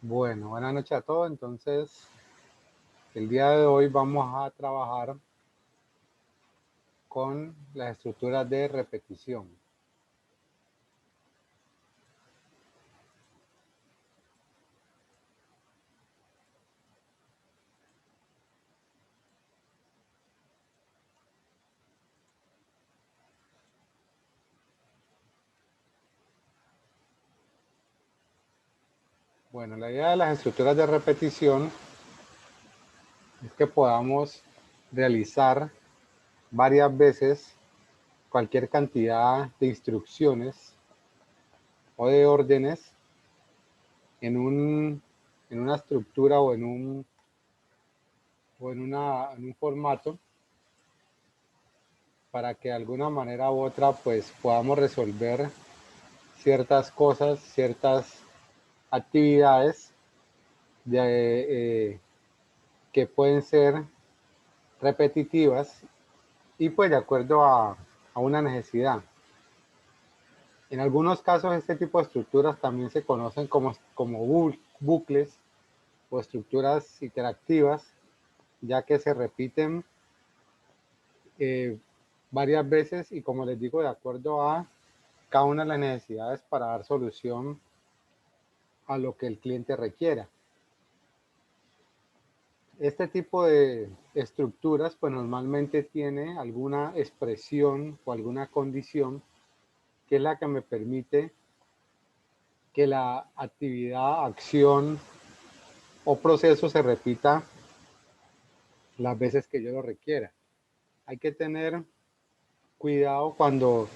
Bueno, buenas noches a todos. Entonces, el día de hoy vamos a trabajar con las estructuras de repetición. Bueno, la idea de las estructuras de repetición es que podamos realizar varias veces cualquier cantidad de instrucciones o de órdenes en una estructura o en un formato para que de alguna manera u otra pues podamos resolver ciertas cosas, ciertas actividades de, que pueden ser repetitivas y pues de acuerdo a una necesidad. En algunos casos este tipo de estructuras también se conocen como bucles o estructuras interactivas, ya que se repiten eh, varias veces y como les digo, de acuerdo a cada una de las necesidades para dar solución a lo que el cliente requiera. Este tipo de estructuras pues normalmente tiene alguna expresión o alguna condición que es la que me permite que la actividad, acción o proceso se repita las veces que yo lo requiera. Hay que tener cuidado cuando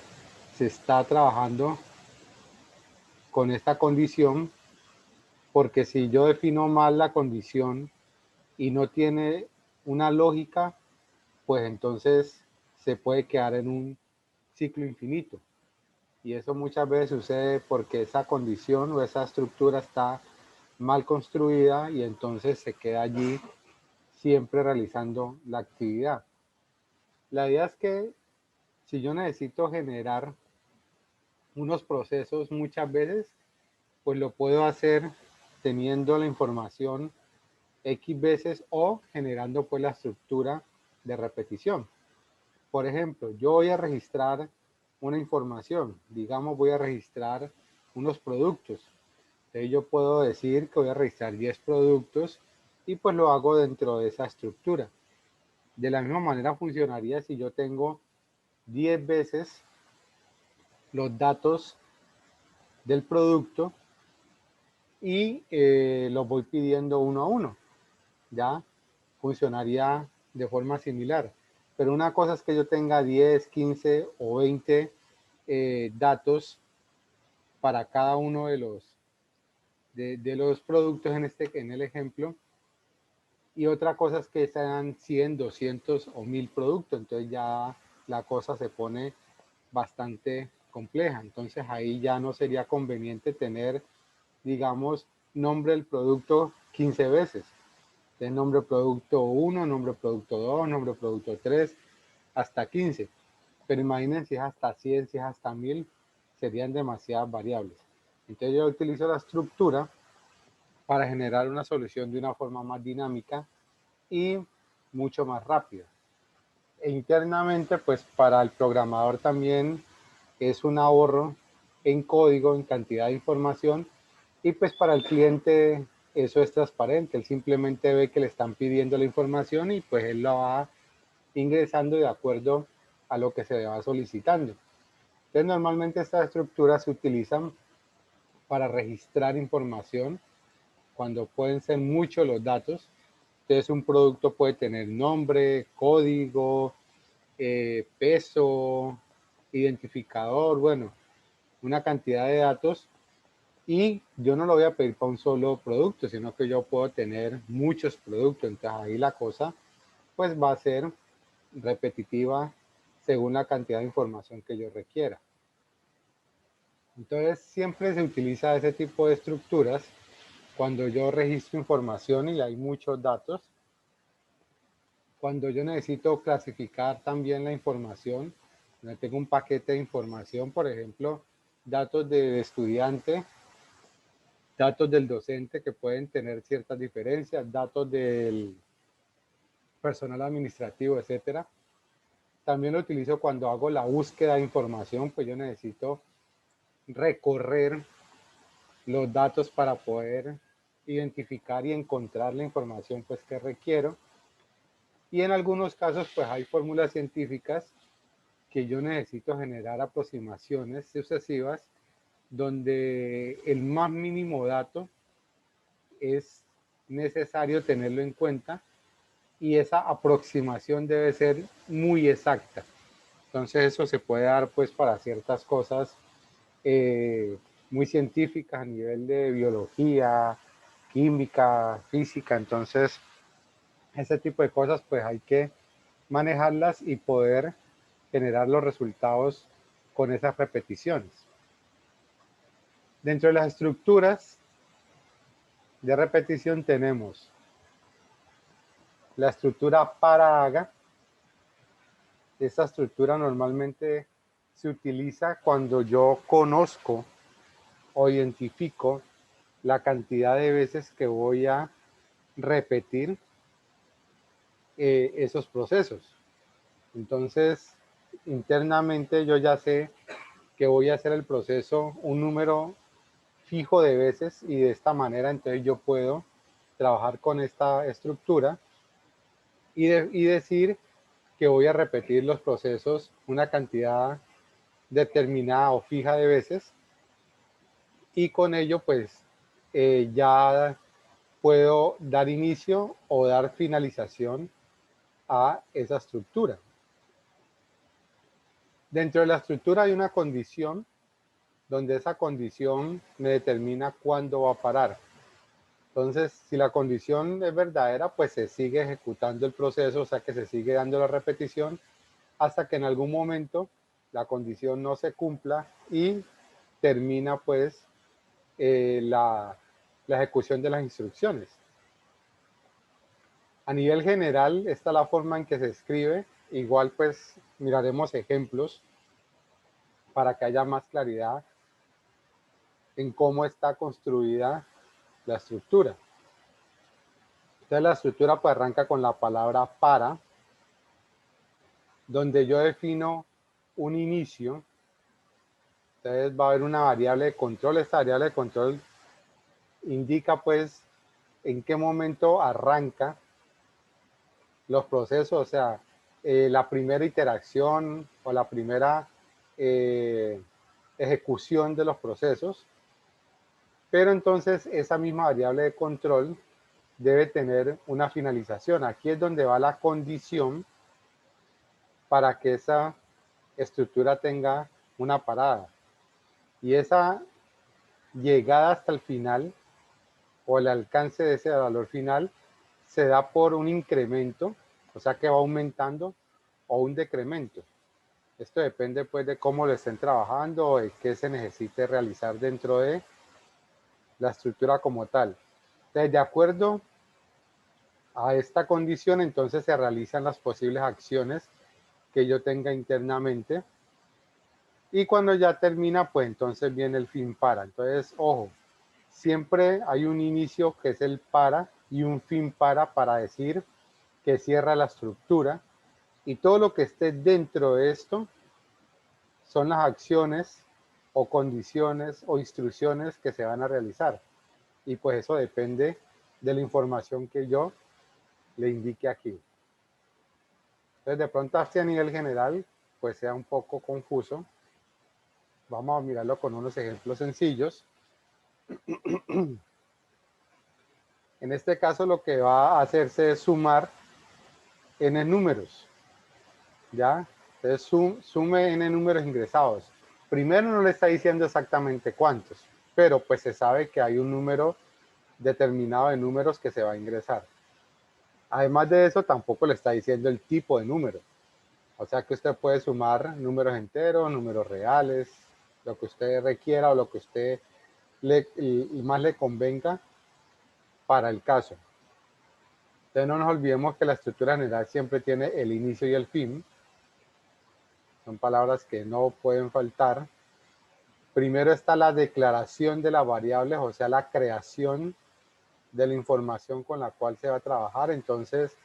se está trabajando con esta condición, porque si yo defino mal la condición y no tiene una lógica, pues entonces se puede quedar en un ciclo infinito. Y eso muchas veces sucede porque esa condición o esa estructura está mal construida y entonces se queda allí siempre realizando la actividad. La idea es que si yo necesito generar unos procesos muchas veces, pues lo puedo hacer teniendo la información X veces o generando pues la estructura de repetición. Por ejemplo, yo voy a registrar una información, digamos voy a registrar unos productos. Entonces yo puedo decir que voy a registrar 10 productos y pues lo hago dentro de esa estructura. De la misma manera funcionaría si yo tengo 10 veces los datos del producto y los voy pidiendo uno a uno. Ya funcionaría de forma similar. Pero una cosa es que yo tenga 10, 15 o 20 datos para cada uno de los productos en el ejemplo. Y otra cosa es que sean 100, 200 o 1000 productos. Entonces ya la cosa se pone bastante compleja. Entonces ahí ya no sería conveniente tener, digamos, nombre del producto 15 veces. Entonces nombre producto 1, nombre producto 2, nombre producto 3, hasta 15. Pero imaginen si es hasta 100, si es hasta 1000, serían demasiadas variables. Entonces yo utilizo la estructura para generar una solución de una forma más dinámica y mucho más rápida. E internamente, pues para el programador también es un ahorro en código, en cantidad de información, y pues para el cliente eso es transparente, él simplemente ve que le están pidiendo la información y pues él la va ingresando de acuerdo a lo que se le va solicitando. Entonces normalmente estas estructuras se utilizan para registrar información cuando pueden ser muchos los datos. Entonces un producto puede tener nombre, código, peso, identificador, bueno, una cantidad de datos y yo no lo voy a pedir para un solo producto, sino que yo puedo tener muchos productos. Entonces ahí la cosa pues va a ser repetitiva según la cantidad de información que yo requiera. Entonces siempre se utiliza ese tipo de estructuras cuando yo registro información y hay muchos datos. Cuando yo necesito clasificar también la información, tengo un paquete de información, por ejemplo, datos de estudiante, datos del docente que pueden tener ciertas diferencias, datos del personal administrativo, etcétera. También lo utilizo cuando hago la búsqueda de información, pues yo necesito recorrer los datos para poder identificar y encontrar la información pues que requiero. Y en algunos casos pues hay fórmulas científicas que yo necesito generar aproximaciones sucesivas donde el más mínimo dato es necesario tenerlo en cuenta y esa aproximación debe ser muy exacta. Entonces eso se puede dar pues para ciertas cosas muy científicas a nivel de biología, química, física. Entonces ese tipo de cosas pues hay que manejarlas y poder generar los resultados con esas repeticiones. Dentro de las estructuras de repetición tenemos la estructura para-haga. Esta estructura normalmente se utiliza cuando yo conozco o identifico la cantidad de veces que voy a repetir esos procesos. Entonces, internamente yo ya sé que voy a hacer el proceso un número fijo de veces y de esta manera entonces yo puedo trabajar con esta estructura y decir que voy a repetir los procesos una cantidad determinada o fija de veces y con ello pues ya puedo dar inicio o dar finalización a esa estructura. Dentro de la estructura hay una condición donde esa condición me determina cuándo va a parar. Entonces, si la condición es verdadera, pues se sigue ejecutando el proceso, o sea que se sigue dando la repetición hasta que en algún momento la condición no se cumpla y termina pues la ejecución de las instrucciones. A nivel general, esta es la forma en que se escribe. Igual pues miraremos ejemplos para que haya más claridad en cómo está construida la estructura. Entonces la estructura pues arranca con la palabra para, donde yo defino un inicio. Entonces va a haber una variable de control. Esta variable de control indica pues en qué momento arranca los procesos, o sea, la primera interacción o la primera ejecución de los procesos. Pero entonces esa misma variable de control debe tener una finalización. Aquí es donde va la condición para que esa estructura tenga una parada. Y esa llegada hasta el final o el alcance de ese valor final se da por un incremento, o sea que va aumentando, o un decremento. Esto depende pues de cómo lo estén trabajando o de qué se necesite realizar dentro de la estructura como tal. Entonces, de acuerdo a esta condición, entonces se realizan las posibles acciones que yo tenga internamente. Y cuando ya termina, pues entonces viene el fin para. Entonces, ojo, siempre hay un inicio que es el para y un fin para decir que cierra la estructura. Y todo lo que esté dentro de esto son las acciones o condiciones o instrucciones que se van a realizar. Y pues eso depende de la información que yo le indique aquí. Entonces de pronto así a nivel general pues sea un poco confuso. Vamos a mirarlo con unos ejemplos sencillos. En este caso lo que va a hacerse es sumar n números, ¿ya? Entonces sume n números ingresados. Primero no le está diciendo exactamente cuántos, pero pues se sabe que hay un número determinado de números que se va a ingresar. Además de eso, tampoco le está diciendo el tipo de número. O sea que usted puede sumar números enteros, números reales, lo que usted requiera o lo que usted más le convenga para el caso. Entonces no nos olvidemos que la estructura general siempre tiene el inicio y el fin. Son palabras que no pueden faltar. primero está la declaración de las variables, o sea, la creación de la información con la cual se va a trabajar. Entonces,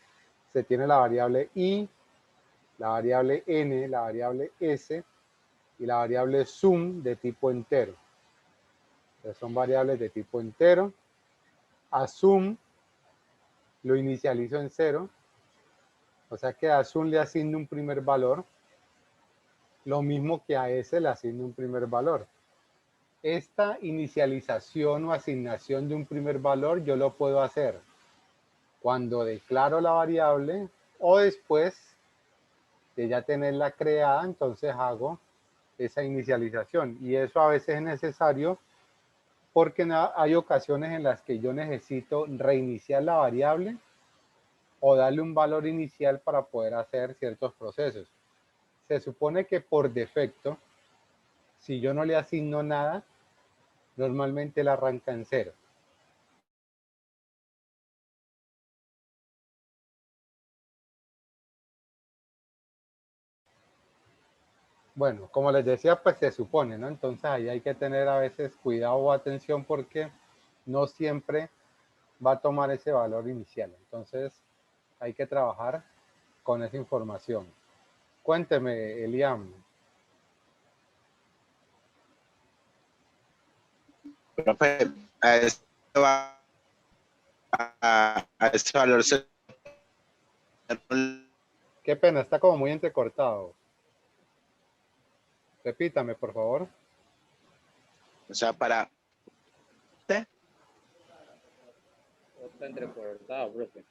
se tiene la variable i, la variable n, la variable s y la variable sum de tipo entero. Entonces, son variables de tipo entero. A sum lo inicializo en 0, o sea que a sum le asigno un primer valor, lo mismo que a s le asigno un primer valor. Esta inicialización o asignación de un primer valor yo lo puedo hacer cuando declaro la variable o después de ya tenerla creada, entonces hago esa inicialización. Y eso a veces es necesario porque hay ocasiones en las que yo necesito reiniciar la variable o darle un valor inicial para poder hacer ciertos procesos. Se supone que por defecto, si yo no le asigno nada, normalmente la arranca en 0. Bueno, como les decía, pues se supone, ¿no? Entonces ahí hay que tener a veces cuidado o atención porque no siempre va a tomar ese valor inicial. Entonces hay que trabajar con esa información. Cuénteme, Eliam. Profe, a esto va a este valor se... Qué pena, está como muy entrecortado. Repítame, por favor. O sea, para... ¿Sí? Está entrecortado, profe.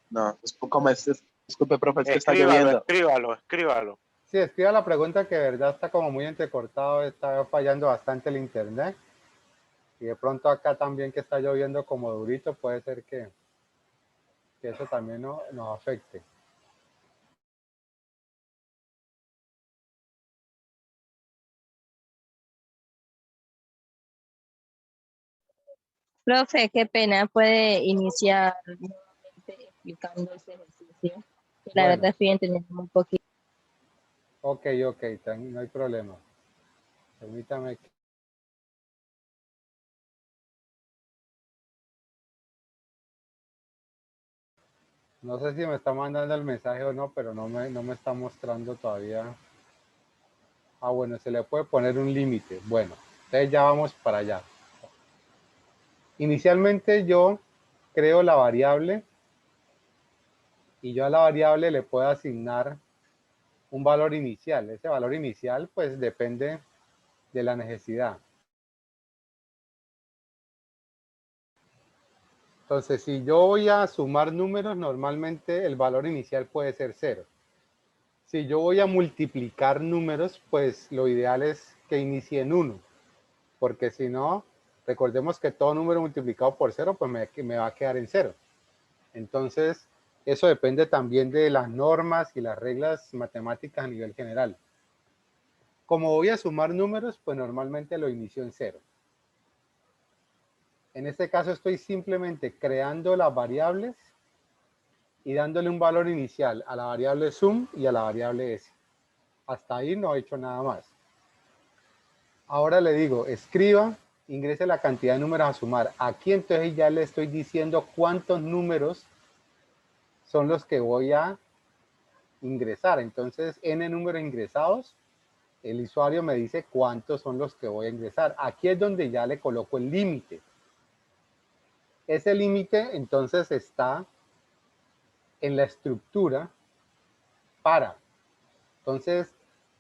No, es poco más... Disculpe, profe, es que está Escríbalo, lloviendo. escríbalo. Sí, escriba la pregunta que de verdad está como muy entrecortado, está fallando bastante el internet. Y de pronto acá también que está lloviendo como durito, puede ser que eso también nos afecte. Profe, qué pena, puede iniciar nuevamente explicando ese ejercicio. Que la Bueno. verdad estoy entendiendo un poquito. Ok, no hay problema. Permítame. No sé si me está mandando el mensaje o no, pero no me está mostrando todavía. Ah, bueno, se le puede poner un límite. Bueno, entonces ya vamos para allá. Inicialmente yo creo la variable y yo a la variable le puedo asignar un valor inicial. Ese valor inicial pues depende de la necesidad. Entonces, si yo voy a sumar números, normalmente el valor inicial puede ser 0. Si yo voy a multiplicar números, pues lo ideal es que inicie en 1, porque si no, recordemos que todo número multiplicado por 0, pues me va a quedar en 0. Entonces, eso depende también de las normas y las reglas matemáticas a nivel general. Como voy a sumar números, pues normalmente lo inicio en 0. En este caso estoy simplemente creando las variables y dándole un valor inicial a la variable sum y a la variable s. Hasta ahí no he hecho nada más. Ahora le digo, escriba, ingrese la cantidad de números a sumar. Aquí entonces ya le estoy diciendo cuántos números son los que voy a ingresar. Entonces, n números ingresados, el usuario me dice cuántos son los que voy a ingresar. Aquí es donde ya le coloco el límite. Ese límite entonces está en la estructura para. Entonces,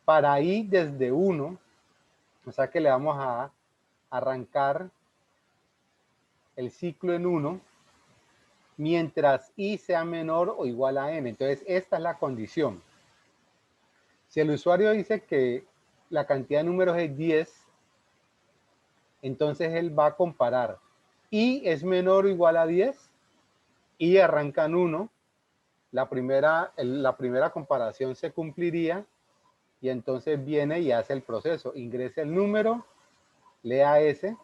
para i desde 1, o sea que le vamos a arrancar el ciclo en 1, mientras i sea menor o igual a n. Entonces, esta es la condición. Si el usuario dice que la cantidad de números es 10, entonces él va a comparar. I es menor o igual a 10, i arranca en 1, la primera comparación se cumpliría y entonces viene y hace el proceso. Ingresa el número, lea S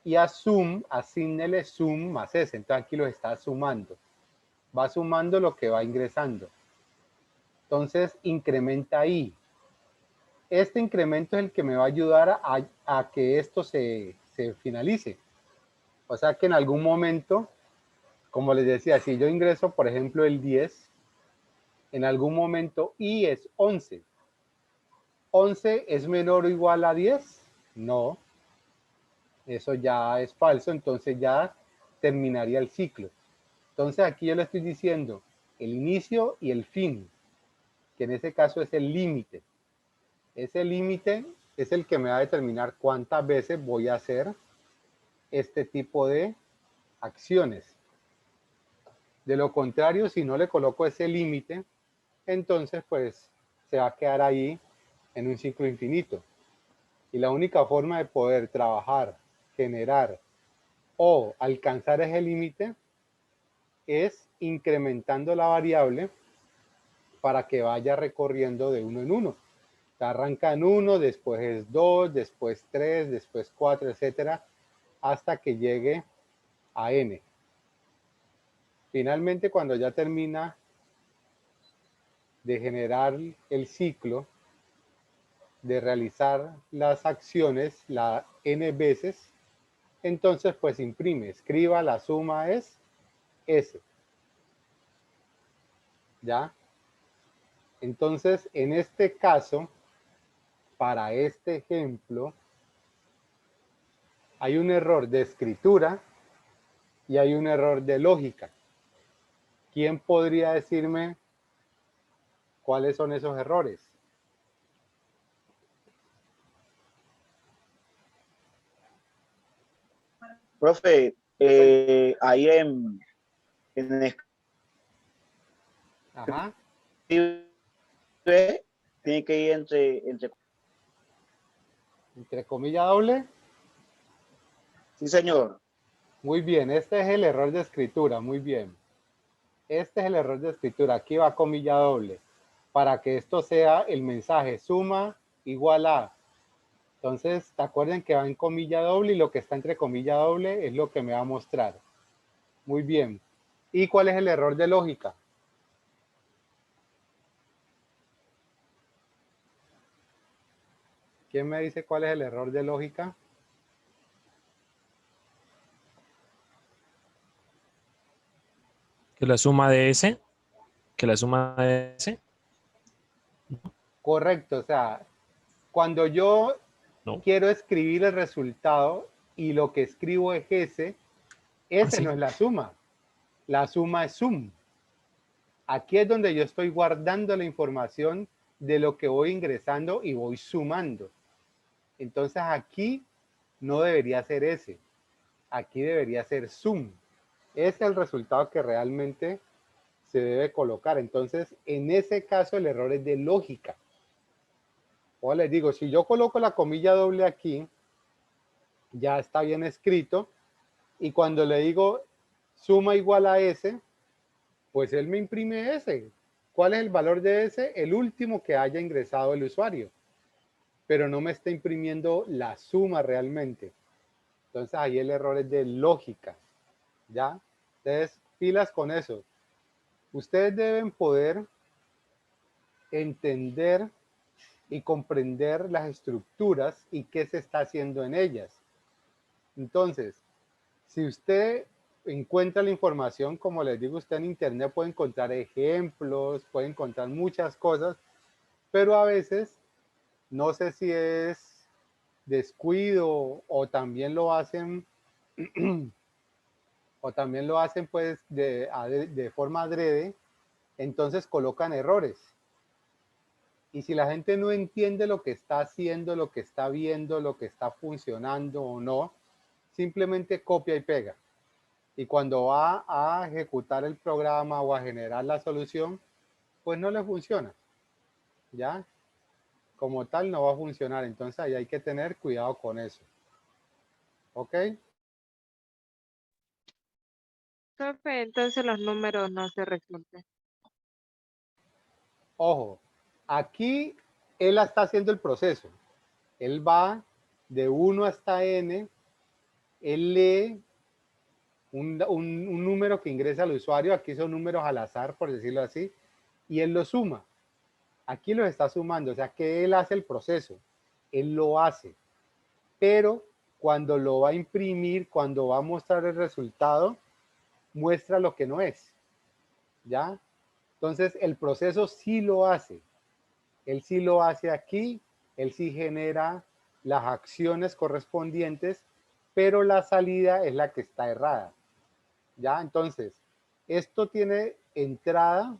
y a sum, asígnele sum más S. Entonces aquí lo está sumando. Va sumando lo que va ingresando. Entonces incrementa I. este incremento es el que me va a ayudar a que esto se finalice. O sea que en algún momento, como les decía, si yo ingreso, por ejemplo, el 10, en algún momento I es 11. ¿11 es menor o igual a 10? No, eso ya es falso, entonces ya terminaría el ciclo. Entonces aquí yo le estoy diciendo el inicio y el fin, que en ese caso es el límite. Ese límite es el que me va a determinar cuántas veces voy a hacer este tipo de acciones. De lo contrario, si no le coloco ese límite, entonces pues se va a quedar ahí en un ciclo infinito. Y la única forma de poder trabajar, generar o alcanzar ese límite es incrementando la variable para que vaya recorriendo de uno en uno. Arranca en 1, después es 2, después 3, después 4, etcétera, hasta que llegue a n. Finalmente, cuando ya termina de generar el ciclo, de realizar las acciones, la n veces, entonces pues imprime, escriba, la suma es S. ¿Ya? Entonces, en este caso, para este ejemplo, hay un error de escritura y hay un error de lógica. ¿Quién podría decirme cuáles son esos errores? Profe, ahí en Ajá. escribe, tiene que ir entre... Entre comilla doble. Sí, señor. Muy bien, este es el error de escritura, muy bien. Este es el error de escritura, aquí va comilla doble, para que esto sea el mensaje suma igual a. Entonces, ¿te acuerdan que va en comilla doble y lo que está entre comilla doble es lo que me va a mostrar? Muy bien. ¿Y cuál es el error de lógica? ¿Quién me dice cuál es el error de lógica? Que la suma de S, que la suma de S, Correcto, o sea, cuando yo no, quiero escribir el resultado y lo que escribo es ese así. no es la suma es sum. Aquí es donde yo estoy guardando la información de lo que voy ingresando y voy sumando. Entonces aquí no debería ser ese, aquí debería ser sum. Ese es el resultado que realmente se debe colocar. Entonces, en ese caso el error es de lógica. O les digo, si yo coloco la comilla doble aquí, ya está bien escrito, y cuando le digo suma igual a S, pues él me imprime S. ¿Cuál es el valor de S? El último que haya ingresado el usuario, pero no me está imprimiendo la suma realmente. Entonces ahí el error es de lógica, ¿ya? Entonces, pilas con eso. Ustedes deben poder entender y comprender las estructuras y qué se está haciendo en ellas. Entonces, si usted encuentra la información, como les digo, usted en internet puede encontrar ejemplos, puede encontrar muchas cosas, pero a veces no sé si es descuido o también lo hacen pues de forma adrede, entonces colocan errores. Y si la gente no entiende lo que está haciendo, lo que está viendo, lo que está funcionando o no, simplemente copia y pega. Y cuando va a ejecutar el programa o a generar la solución, pues no le funciona. ¿Ya? Como tal no va a funcionar. Entonces ahí hay que tener cuidado con eso. ¿Ok? Profe, entonces los números no se resultan. Ojo, aquí él está haciendo el proceso. Él va de 1 hasta n, él lee un número que ingresa al usuario, aquí son números al azar, por decirlo así, y él lo suma. Aquí lo está sumando, o sea que él hace el proceso, él lo hace, pero cuando lo va a imprimir, cuando va a mostrar el resultado, muestra lo que no es, ¿ya? Entonces el proceso sí lo hace, él sí lo hace aquí, él sí genera las acciones correspondientes, pero la salida es la que está errada, ¿ya? Entonces, esto tiene entrada,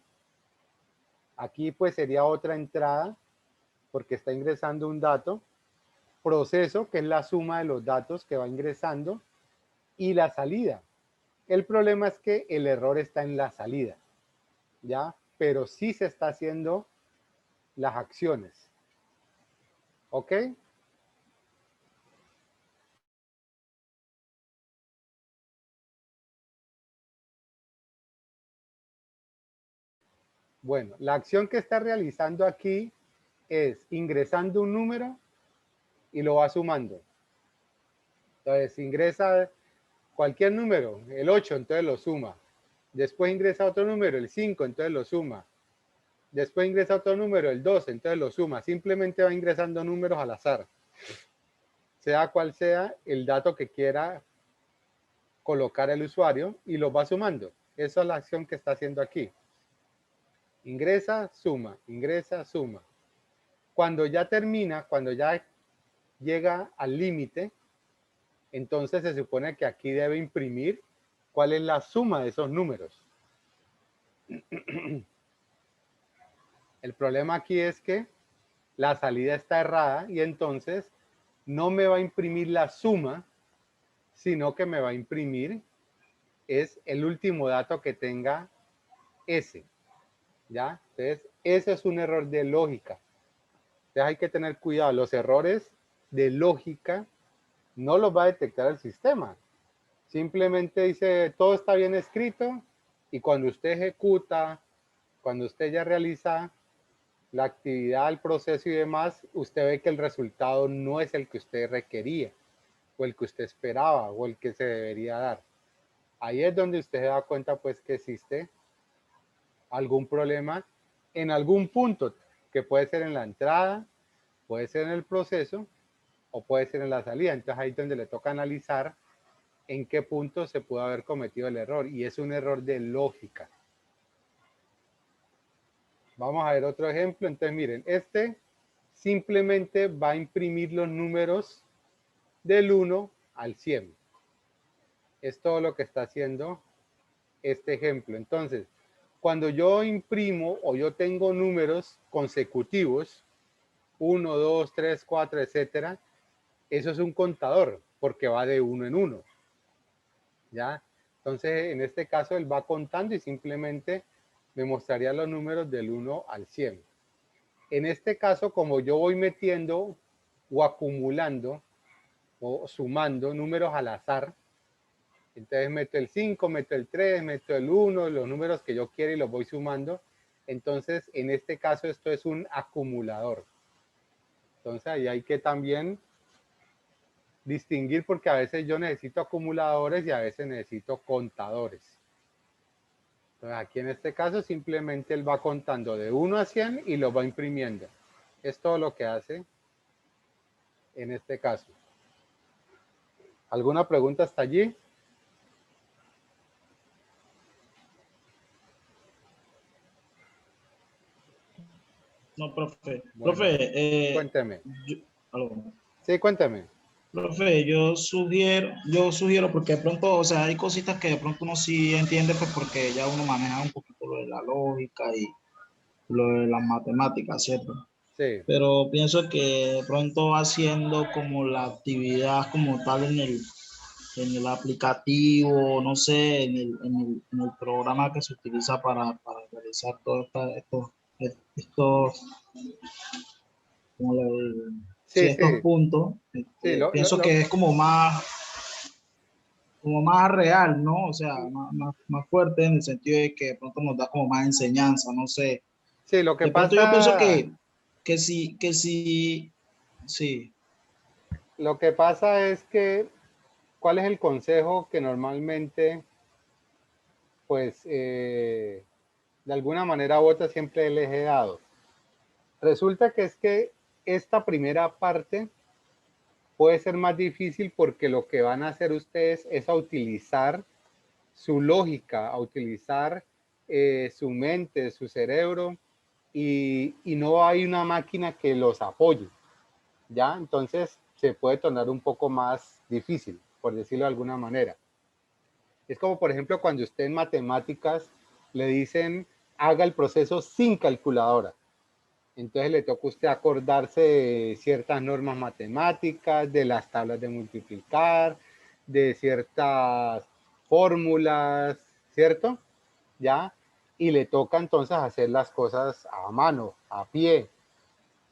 aquí pues sería otra entrada, porque está ingresando un dato, proceso, que es la suma de los datos que va ingresando, y la salida. El problema es que el error está en la salida, ¿ya? Pero sí se está haciendo las acciones. ¿Ok? Bueno, la acción que está realizando aquí es ingresando un número y lo va sumando. Entonces ingresa cualquier número, el 8, entonces lo suma. Después ingresa otro número, el 5, entonces lo suma. Después ingresa otro número, el 2, entonces lo suma. Simplemente va ingresando números al azar. Sea cual sea el dato que quiera colocar el usuario y lo va sumando. Esa es la acción que está haciendo aquí. Ingresa, suma, ingresa, suma. Cuando ya termina, cuando ya llega al límite, entonces se supone que aquí debe imprimir cuál es la suma de esos números. El problema aquí es que la salida está errada y entonces no me va a imprimir la suma, sino que me va a imprimir es el último dato que tenga S, ¿ya? Entonces, ese es un error de lógica. Entonces hay que tener cuidado, los errores de lógica no los va a detectar el sistema. Simplemente dice, todo está bien escrito y cuando usted ejecuta, cuando usted ya realiza la actividad, el proceso y demás, usted ve que el resultado no es el que usted requería o el que usted esperaba o el que se debería dar. Ahí es donde usted se da cuenta pues que existe algún problema en algún punto, que puede ser en la entrada, puede ser en el proceso o puede ser en la salida. Entonces ahí es donde le toca analizar en qué punto se pudo haber cometido el error y es un error de lógica. Vamos a ver otro ejemplo. Entonces miren, este simplemente va a imprimir los números del 1 al 100. Es todo lo que está haciendo este ejemplo. Entonces, cuando yo imprimo o yo tengo números consecutivos, 1, 2, 3, 4, etcétera, eso es un contador porque va de 1 en 1. ¿Ya? Entonces, en este caso, él va contando y simplemente me mostraría los números del 1 al 100. En este caso, como yo voy metiendo o acumulando o sumando números al azar, entonces meto el 5, meto el 3, meto el 1, los números que yo quiero y los voy sumando. Entonces, en este caso, esto es un acumulador. Entonces, ahí hay que también distinguir porque a veces yo necesito acumuladores y a veces necesito contadores. Entonces, aquí en este caso, simplemente él va contando de 1 a 100 y lo va imprimiendo. Es todo lo que hace en este caso. ¿Alguna pregunta hasta allí? No, profe. Bueno, Profe, cuénteme. aló. Sí, cuéntame. Profe, yo sugiero porque de pronto, o sea, hay cositas que de pronto uno sí entiende, pues porque ya uno maneja un poquito lo de la lógica y lo de las matemáticas, ¿cierto? Sí, Pero pienso que de pronto haciendo como la actividad como tal en el aplicativo, no sé, en el programa que se utiliza para realizar todos estos, ¿cómo le digo? Sí, sí, estos sí. puntos, Sí, pienso que es como más real, ¿no? O sea, más fuerte en el sentido de que de pronto nos da como más enseñanza, no sé. sí, lo que De pronto yo pienso pasa, sí. lo que pasa es que, ¿cuál es el consejo que normalmente, pues, de alguna manera u otra siempre les he dado? Resulta que es que esta primera parte puede ser más difícil porque lo que van a hacer ustedes es a utilizar su lógica, a utilizar su mente, su cerebro, y no hay una máquina que los apoye, ¿ya? Entonces se puede tornar un poco más difícil, por decirlo de alguna manera. Es como, por ejemplo, cuando usted en matemáticas le dicen haga el proceso sin calculadora. Entonces le toca a usted acordarse de ciertas normas matemáticas, de las tablas de multiplicar, de ciertas fórmulas, ¿cierto? ¿Ya? Y le toca entonces hacer las cosas a mano, a pie.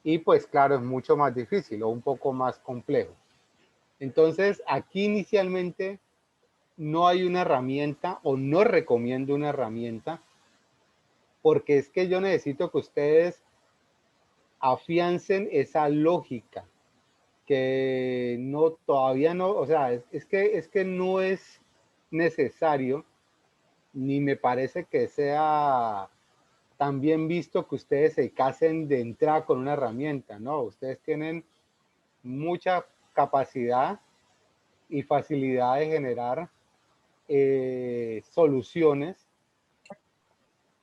Y pues claro, es mucho más difícil o un poco más complejo. Entonces aquí inicialmente no hay una herramienta o no recomiendo una herramienta porque es que yo necesito que ustedes afiancen esa lógica que no, todavía no, o sea, es que no es necesario, ni me parece que sea tan bien visto que ustedes se casen de entrada con una herramienta, ¿no? Ustedes tienen mucha capacidad y facilidad de generar soluciones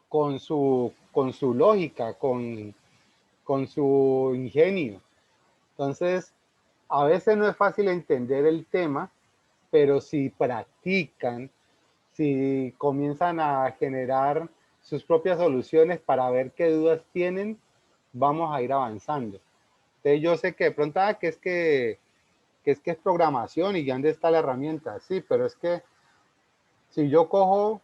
con su lógica, con su ingenio. Entonces, a veces no es fácil entender el tema, pero si practican, si comienzan a generar sus propias soluciones para ver qué dudas tienen, vamos a ir avanzando. Entonces yo sé que de pronto, que es programación y ya dónde está la herramienta. Sí, pero es que si yo cojo,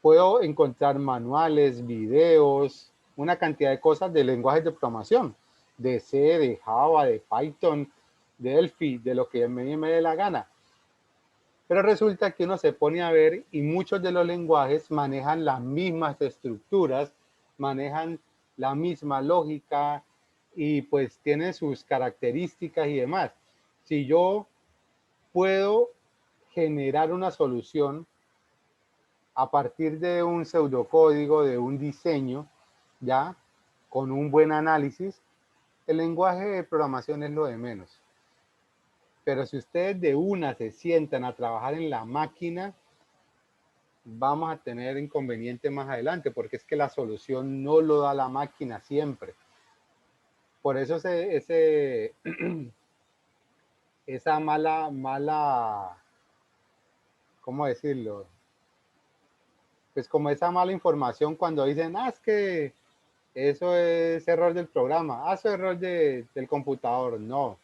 puedo encontrar manuales, videos, una cantidad de cosas de lenguajes de programación, de C, de Java, de Python, de Delphi, de lo que me dé la gana. Pero resulta que uno se pone a ver y muchos de los lenguajes manejan las mismas estructuras, manejan la misma lógica y pues tienen sus características y demás. Si yo puedo generar una solución a partir de un pseudocódigo, de un diseño, ya, con un buen análisis, el lenguaje de programación es lo de menos. Pero si ustedes de una se sientan a trabajar en la máquina, vamos a tener inconvenientes más adelante, porque es que la solución no lo da la máquina siempre. Por eso esa mala, ¿cómo decirlo? Pues como esa mala información cuando dicen, es que eso es error del programa, eso es error del computador. No.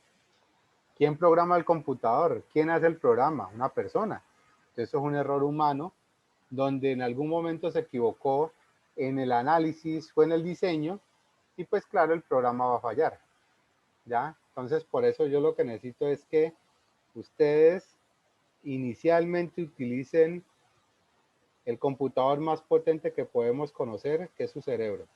¿Quién programa el computador? ¿Quién hace el programa? Una persona. Entonces eso es un error humano donde en algún momento se equivocó en el análisis o en el diseño y pues claro, el programa va a fallar. ¿Ya? Entonces por eso yo lo que necesito es que ustedes inicialmente utilicen el computador más potente que podemos conocer, que es su cerebro.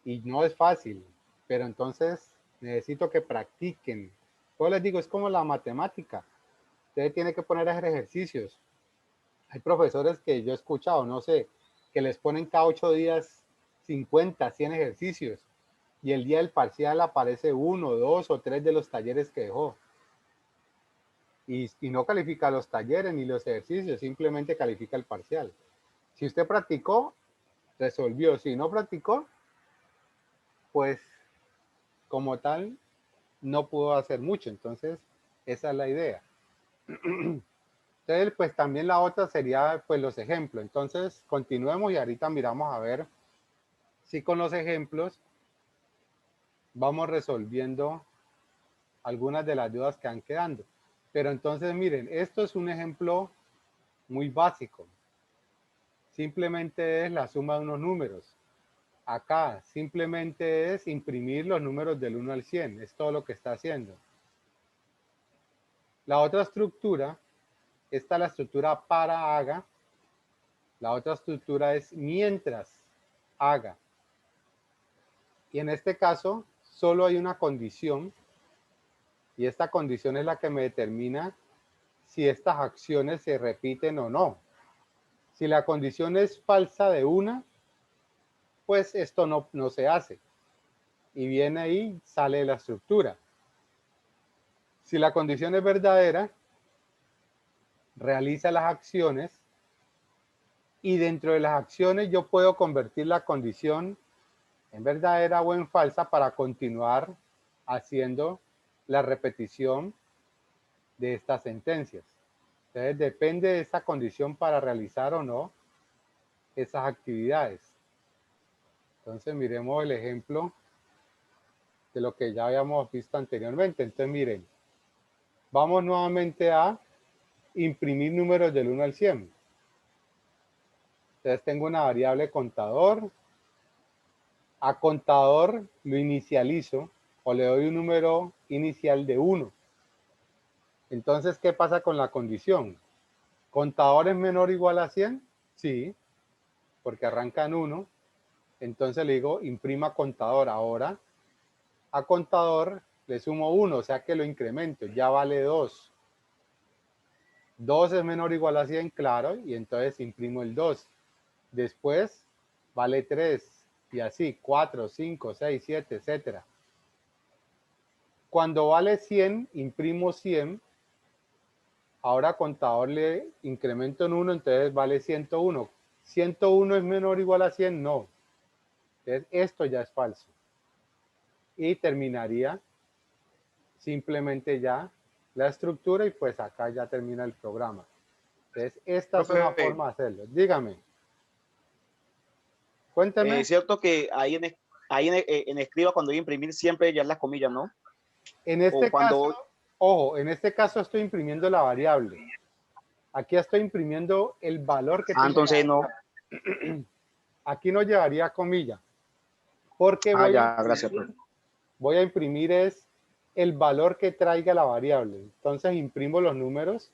Y no es fácil, pero entonces necesito que practiquen. Pues les digo, es como la matemática. Ustedes tienen que poner a hacer ejercicios. Hay profesores que yo he escuchado, no sé, que les ponen cada 8 días 50, 100 ejercicios. Y el día del parcial aparece 1, 2 o 3 de los talleres que dejó. Y no califica los talleres ni los ejercicios, simplemente califica el parcial. Si usted practicó, resolvió. Si no practicó, pues como tal, no pudo hacer mucho. Entonces, esa es la idea. Entonces, pues también la otra sería pues los ejemplos. Entonces, continuemos y ahorita miramos a ver si con los ejemplos vamos resolviendo algunas de las dudas que han quedando. Pero entonces, miren, esto es un ejemplo muy básico. Simplemente es la suma de unos números. Acá simplemente es imprimir los números del 1 al 100. Es todo lo que está haciendo. La otra estructura, esta es la estructura para haga. La otra estructura es mientras haga. Y en este caso, solo hay una condición. Y esta condición es la que me determina si estas acciones se repiten o no. Si la condición es falsa de una, pues esto no se hace. y viene ahí, sale la estructura. Si la condición es verdadera, realiza las acciones y dentro de las acciones yo puedo convertir la condición en verdadera o en falsa para continuar haciendo la repetición de estas sentencias. Entonces depende de esa condición para realizar o no esas actividades. Entonces miremos el ejemplo de lo que ya habíamos visto anteriormente. Entonces miren, vamos nuevamente a imprimir números del 1 al 100. Entonces tengo una variable contador. A contador lo inicializo o le doy un número inicial de 1. Entonces, ¿qué pasa con la condición? ¿Contador es menor o igual a 100? Sí, porque arranca en 1. Entonces le digo imprima contador. Ahora a contador le sumo 1, o sea que lo incremento, ya vale 2. 2 es menor o igual a 100, claro, y entonces imprimo el 2. Después vale 3 y así 4, 5, 6, 7, etcétera. Cuando vale 100, imprimo 100. Ahora contador le incremento en 1, entonces vale 101. 101 es menor o igual a 100, no. Entonces esto ya es falso. Y terminaría simplemente ya la estructura y pues acá ya termina el programa. Entonces esta es una forma de hacerlo. Dígame. Cuénteme. Es cierto que ahí en escriba cuando voy a imprimir siempre ya las comillas, ¿no? En este cuando... caso, ojo, en este caso estoy imprimiendo la variable. Aquí estoy imprimiendo el valor que tengo. Entonces no. Aquí no llevaría comilla. Porque voy a imprimir es el valor que traiga la variable. Entonces imprimo los números.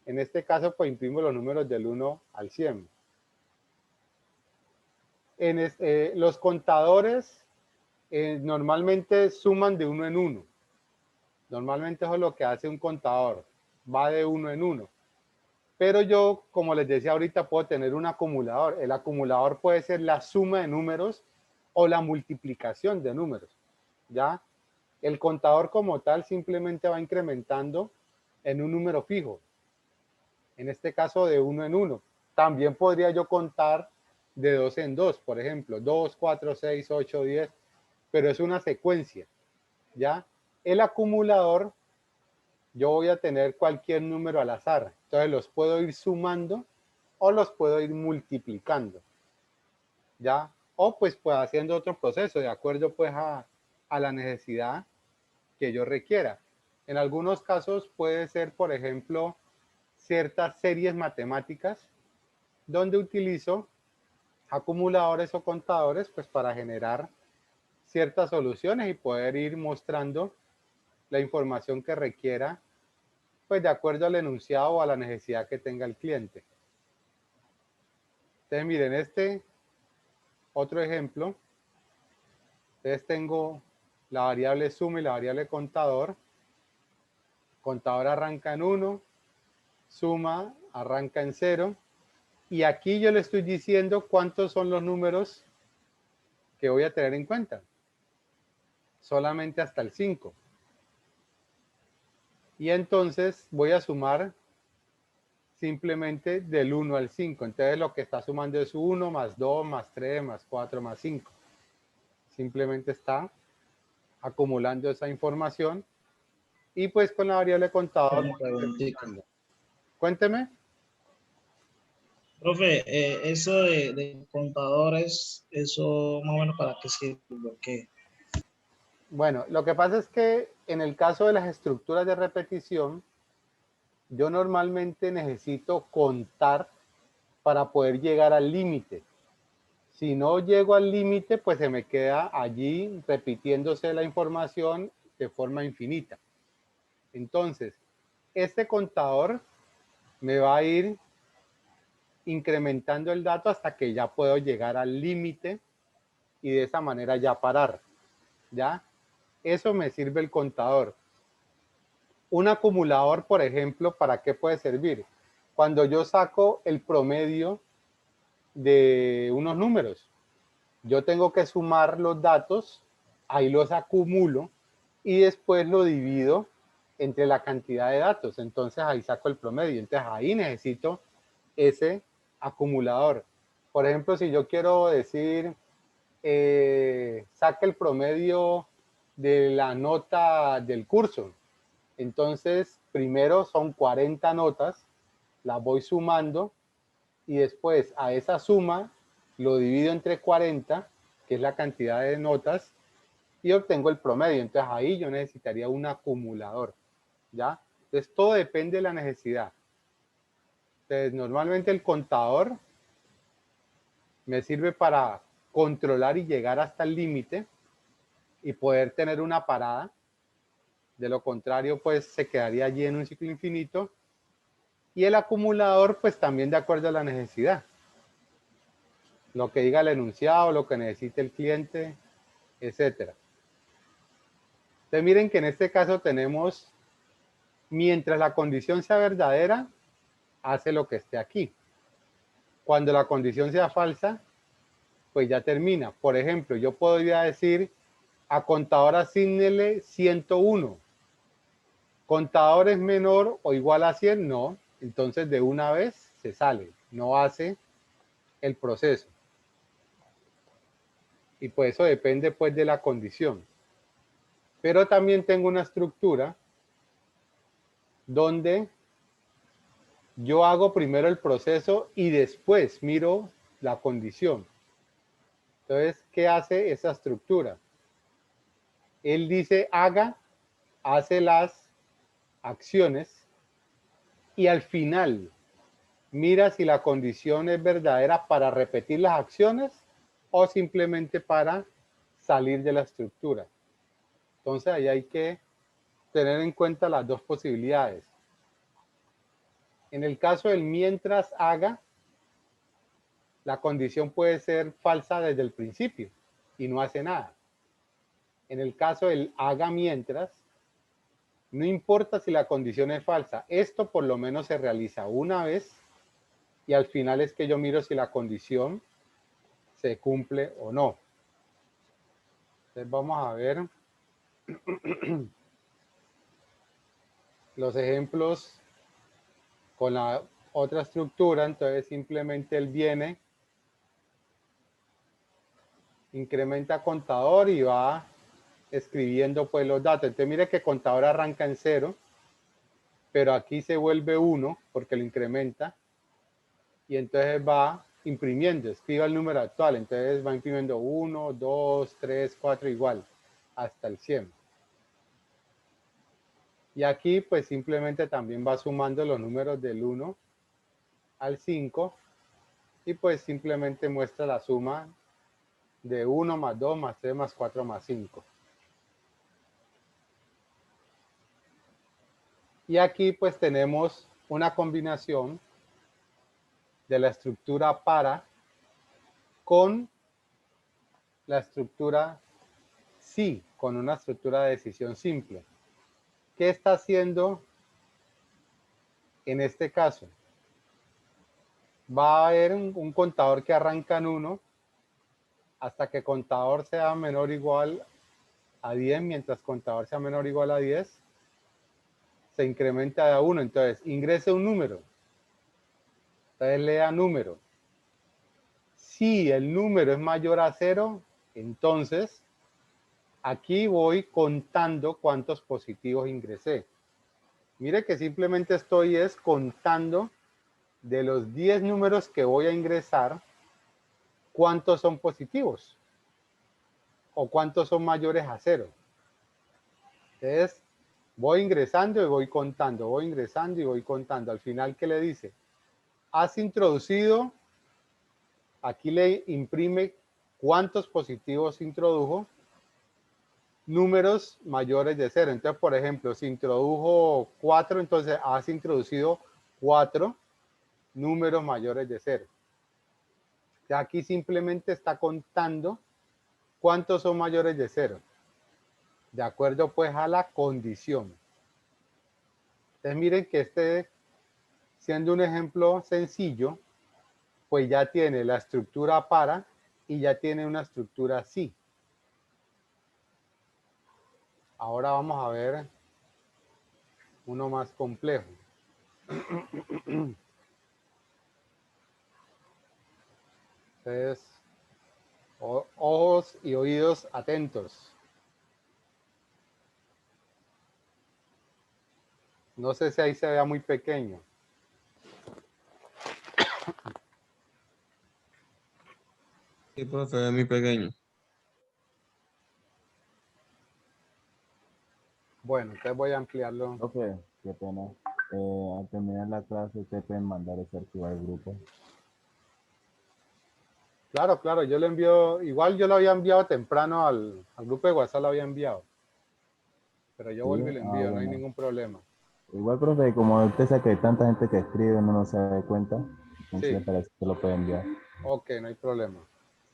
En este caso, pues imprimo los números del 1 al 100. Los contadores normalmente suman de 1 en 1. Normalmente eso es lo que hace un contador. Va de 1 en 1. Pero yo, como les decía ahorita, puedo tener un acumulador. El acumulador puede ser la suma de números o la multiplicación de números. ¿Ya? El contador como tal simplemente va incrementando en un número fijo. En este caso de 1 en 1. También podría yo contar de 2 en 2, por ejemplo. 2, 4, 6, 8, 10. Pero es una secuencia. ¿Ya? El acumulador, yo voy a tener cualquier número al azar. Entonces los puedo ir sumando o los puedo ir multiplicando. ¿Ya? O pues haciendo otro proceso de acuerdo pues a la necesidad que yo requiera. En algunos casos puede ser, por ejemplo, ciertas series matemáticas donde utilizo acumuladores o contadores pues para generar ciertas soluciones y poder ir mostrando la información que requiera pues de acuerdo al enunciado o a la necesidad que tenga el cliente. Entonces miren este otro ejemplo. Entonces tengo la variable suma y la variable contador. Contador arranca en 1, suma arranca en 0. Y aquí yo le estoy diciendo cuántos son los números que voy a tener en cuenta. Solamente hasta el 5. Y entonces voy a sumar simplemente del 1 al 5. Entonces lo que está sumando es 1 más 2 más 3 más 4 más 5. Simplemente está acumulando esa información. Y pues con la variable contador. Cuénteme. Profe, eso de contadores, eso más o menos para qué sirve, ¿qué? Bueno, lo que pasa es que en el caso de las estructuras de repetición, yo normalmente necesito contar para poder llegar al límite. Si no llego al límite, pues se me queda allí repitiéndose la información de forma infinita. Entonces, este contador me va a ir incrementando el dato hasta que ya puedo llegar al límite y de esa manera ya parar. ¿Ya? Eso me sirve el contador. Un acumulador, por ejemplo, ¿para qué puede servir? Cuando yo saco el promedio de unos números, yo tengo que sumar los datos ahí los acumulo y después lo divido entre la cantidad de datos. Entonces ahí saco el promedio. Entonces ahí necesito ese acumulador. Por ejemplo, si yo quiero decir, saque el promedio de la nota del curso. Entonces, primero son 40 notas, las voy sumando y después a esa suma lo divido entre 40, que es la cantidad de notas, y obtengo el promedio. Entonces ahí yo necesitaría un acumulador, ¿ya? Entonces todo depende de la necesidad. Entonces normalmente el contador me sirve para controlar y llegar hasta el límite y poder tener una parada. De lo contrario, pues se quedaría allí en un ciclo infinito. Y el acumulador, pues también de acuerdo a la necesidad. Lo que diga el enunciado, lo que necesite el cliente, etcétera. Entonces miren que en este caso tenemos, mientras la condición sea verdadera, hace lo que esté aquí. Cuando la condición sea falsa, pues ya termina. Por ejemplo, yo podría decir a contador asígnele 101. ¿Contador es menor o igual a 100? No. Entonces de una vez se sale, no hace el proceso. Y pues eso depende pues de la condición. Pero también tengo una estructura donde yo hago primero el proceso y después miro la condición. Entonces, ¿qué hace esa estructura? Él dice haga, hace las acciones y al final mira si la condición es verdadera para repetir las acciones o simplemente para salir de la estructura. Entonces ahí hay que tener en cuenta las dos posibilidades. En el caso del mientras haga, la condición puede ser falsa desde el principio y no hace nada. En el caso del haga mientras, no importa si la condición es falsa, esto por lo menos se realiza una vez y al final es que yo miro si la condición se cumple o no. Entonces vamos a ver los ejemplos con la otra estructura. Entonces simplemente él viene, incrementa contador y va escribiendo pues los datos. Entonces mire que contador arranca en 0, pero aquí se vuelve 1 porque lo incrementa y entonces va imprimiendo, escriba el número actual, entonces va imprimiendo 1, 2, 3, 4 igual hasta el 100. Y aquí pues simplemente también va sumando los números del 1 al 5 y pues simplemente muestra la suma de 1 más 2 más 3 más 4 más 5. Y aquí pues tenemos una combinación de la estructura para con la estructura sí, con una estructura de decisión simple. ¿Qué está haciendo en este caso? Va a haber un contador que arranca en 1 hasta que contador sea menor o igual a 10, mientras contador sea menor o igual a 10, se incrementa a 1. Entonces, ingrese un número. Entonces, lea número. Si el número es mayor a 0, entonces aquí voy contando cuántos positivos ingresé. Mire que simplemente estoy contando de los 10 números que voy a ingresar, cuántos son positivos o cuántos son mayores a 0. Entonces, voy ingresando y voy contando, voy ingresando y voy contando. Al final, ¿qué le dice? Has introducido, aquí le imprime cuántos positivos introdujo, números mayores de 0. Entonces, por ejemplo, si introdujo 4, entonces has introducido 4 números mayores de 0. Aquí simplemente está contando cuántos son mayores de 0. De acuerdo pues a la condición. Entonces miren que siendo un ejemplo sencillo, pues ya tiene la estructura para y ya tiene una estructura sí. Ahora vamos a ver uno más complejo. Entonces, ojos y oídos atentos. No sé si ahí se vea muy pequeño. Sí, profe, es muy pequeño. Bueno, entonces voy a ampliarlo. Profe, qué pena. Al terminar la clase, ¿usted puede mandar ese archivo al grupo? Claro, claro, yo le envío, igual yo lo había enviado temprano al grupo de WhatsApp, lo había enviado. Pero yo Sí, vuelvo y le envío, no hay bueno. ningún problema. Igual, profe, como usted sabe que hay tanta gente que escribe, uno no se da cuenta, entonces Sí, me parece que lo puede enviar. ok, no hay problema.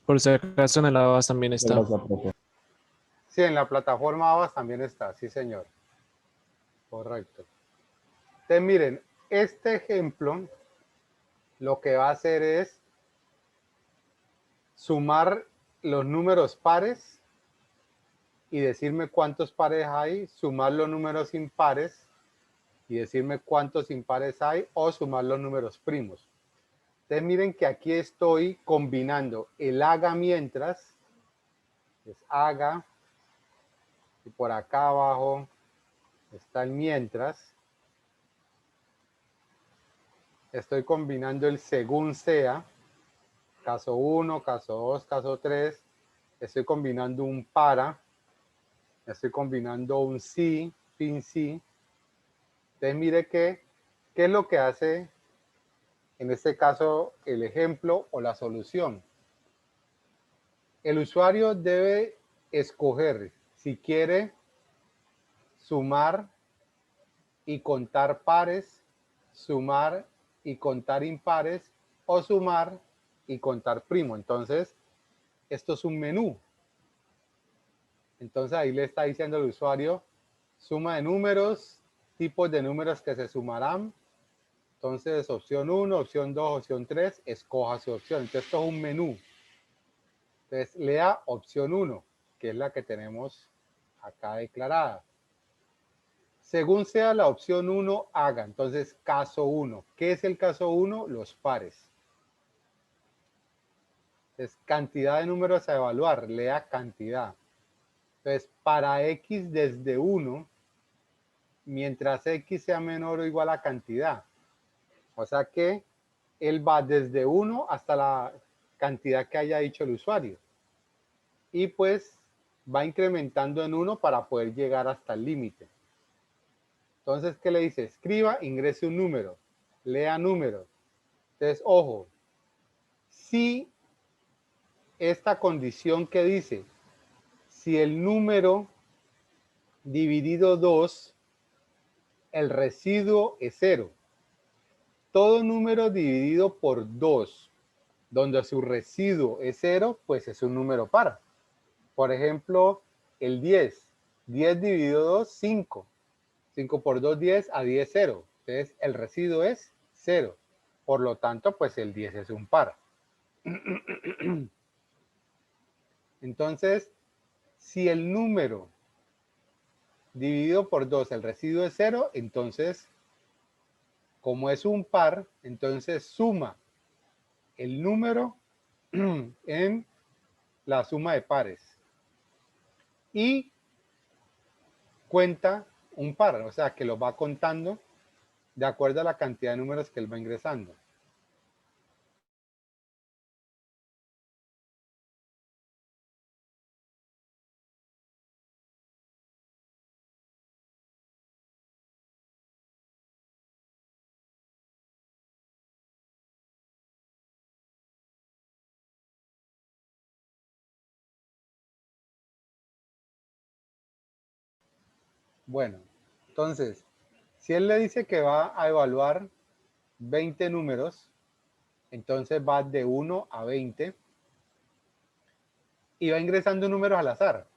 Por si acaso en el Avast también Muchas está. gracias, profe. Sí, en la plataforma Avast también está, sí señor. Correcto. Entonces miren, este ejemplo lo que va a hacer es sumar los números pares y decirme cuántos pares hay, sumar los números impares y decirme cuántos impares hay, o sumar los números primos. Entonces miren que aquí estoy combinando el haga mientras, es haga, y por acá abajo está el mientras. Estoy combinando el según sea, caso 1, caso 2, caso 3. Estoy combinando un para, estoy combinando un sí, fin sí. Entonces mire qué es lo que hace en este caso el ejemplo o la solución. El usuario debe escoger si quiere sumar y contar pares, sumar y contar impares, o sumar y contar primo. Entonces, esto es un menú. Entonces ahí le está diciendo al usuario suma de números, tipos de números que se sumarán. Entonces, opción 1, opción 2, opción 3, escoja su opción. Entonces, esto es un menú. Entonces, lea opción 1, que es la que tenemos acá declarada. Según sea la opción 1, haga. Entonces, caso 1. ¿Qué es el caso 1? Los pares. Entonces, cantidad de números a evaluar. Lea cantidad. Entonces, para x desde 1, mientras x sea menor o igual a cantidad. O sea que él va desde 1 hasta la cantidad que haya dicho el usuario. Y pues va incrementando en 1 para poder llegar hasta el límite. Entonces, ¿qué le dice? Escriba, ingrese un número, lea número. Entonces, ojo, si esta condición que dice, si el número dividido 2, el residuo es 0. Todo número dividido por 2, donde su residuo es 0, pues es un número par. Por ejemplo, el 10. 10 dividido 2, 5. 5 por 2, 10, a 10, 0. Entonces, el residuo es 0. Por lo tanto, pues el 10 es un par. Entonces, si el número dividido por 2, el residuo es 0, entonces, como es un par, entonces suma el número en la suma de pares y cuenta un par, o sea que lo va contando de acuerdo a la cantidad de números que él va ingresando. Bueno, entonces, si él le dice que va a evaluar 20 números, entonces va de 1 a 20 y va ingresando números al azar.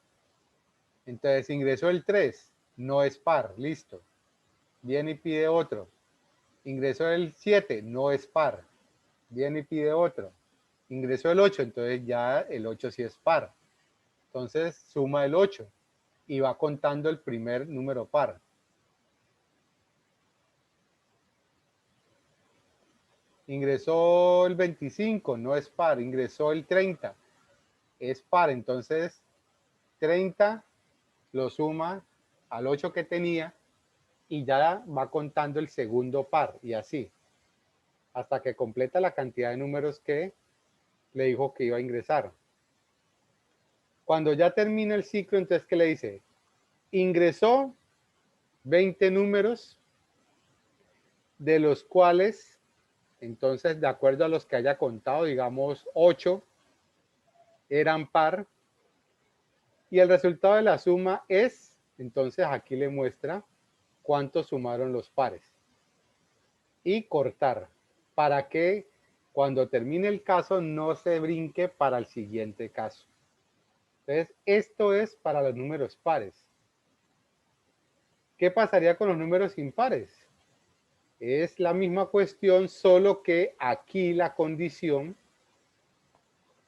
Entonces ingresó el 3, no es par, listo. Viene y pide otro. Ingresó el 7, no es par. Viene y pide otro. Ingresó el 8, entonces ya el 8 sí es par. Entonces suma el 8. y va contando el primer número par. Ingresó el 25, no es par. Ingresó el 30, es par. Entonces 30 lo suma al 8 que tenía y ya va contando el segundo par y así hasta que completa la cantidad de números que le dijo que iba a ingresar. Cuando ya termina el ciclo, entonces ¿qué le dice? Ingresó 20 números, de los cuales, entonces, de acuerdo a los que haya contado, digamos 8 eran par, y el resultado de la suma es, entonces aquí le muestra cuánto sumaron los pares. Y cortar, para que cuando termine el caso no se brinque para el siguiente caso. Entonces, esto es para los números pares. ¿Qué pasaría con los números impares? Es la misma cuestión, solo que aquí la condición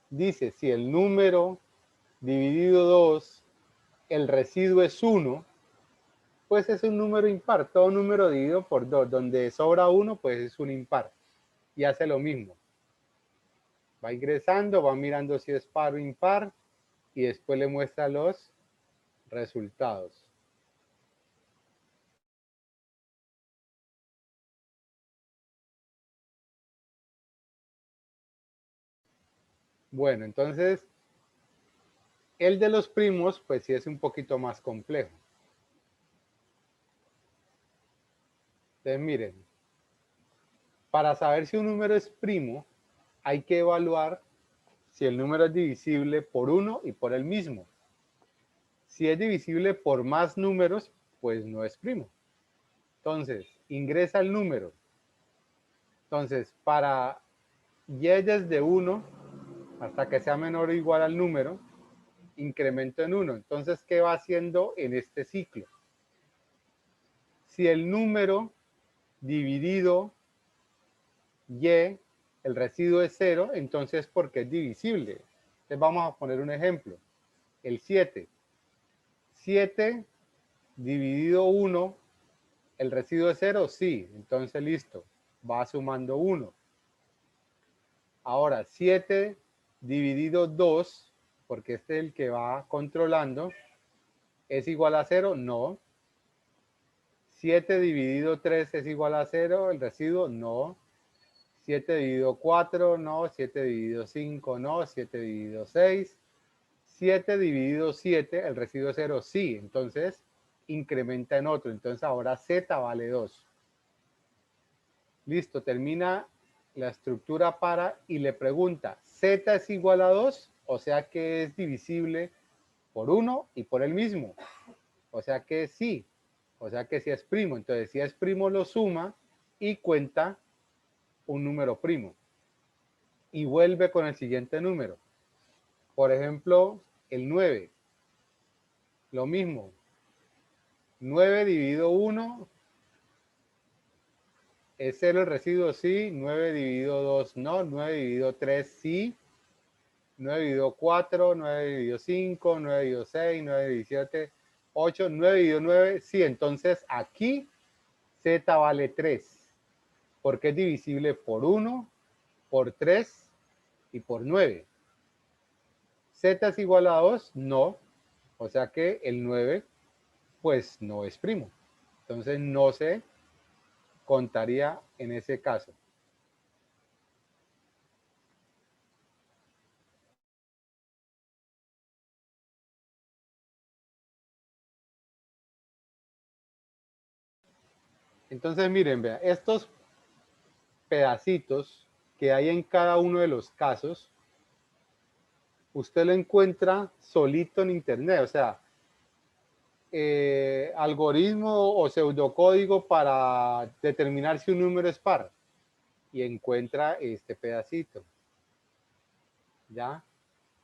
dice, si el número dividido 2, el residuo es 1, pues es un número impar. Todo número dividido por 2, donde sobra 1, pues es un impar. Y hace lo mismo. Va ingresando, va mirando si es par o impar, y después le muestra los resultados. Bueno, entonces, el de los primos, pues sí es un poquito más complejo. Entonces, miren, para saber si un número es primo, hay que evaluar si el número es divisible por 1 y por el mismo. Si es divisible por más números, pues no es primo. Entonces, ingresa el número. Entonces, para y desde 1 hasta que sea menor o igual al número, incremento en 1. Entonces, ¿qué va haciendo en este ciclo? Si el número dividido y, el residuo es 0, entonces porque es divisible. Entonces vamos a poner un ejemplo. El 7. 7 dividido 1, el residuo es 0, sí. Entonces listo, va sumando 1. Ahora 7 dividido 2, porque este es el que va controlando, ¿es igual a 0? No. 7 dividido 3 es igual a 0, el residuo no. 7 dividido 4, no. 7 dividido 5, no. 7 dividido 6. 7 dividido 7, el residuo es 0, sí. Entonces, incrementa en otro. Entonces, ahora z vale 2. Listo, termina la estructura para y le pregunta, z es igual a 2, o sea que es divisible por 1 y por el mismo. O sea que sí. O sea que sí es primo. Entonces, si es primo, lo suma y cuenta un número primo. Y vuelve con el siguiente número. Por ejemplo, el 9. Lo mismo. 9 dividido 1 es 0 el residuo, sí. 9 dividido 2, no. 9 dividido 3, sí. 9 dividido 4, 9 dividido 5, 9 dividido 6, 9 dividido 7, 8, 9 dividido 9, sí. Entonces aquí z vale 3, porque es divisible por 1, por 3 y por 9. ¿Z es igual a 2? No. O sea que el 9, pues no es primo. Entonces no se contaría en ese caso. Entonces miren, vean, estos pedacitos que hay en cada uno de los casos, usted lo encuentra solito en internet, o sea, algoritmo o pseudocódigo para determinar si un número es par, y encuentra este pedacito. ¿Ya?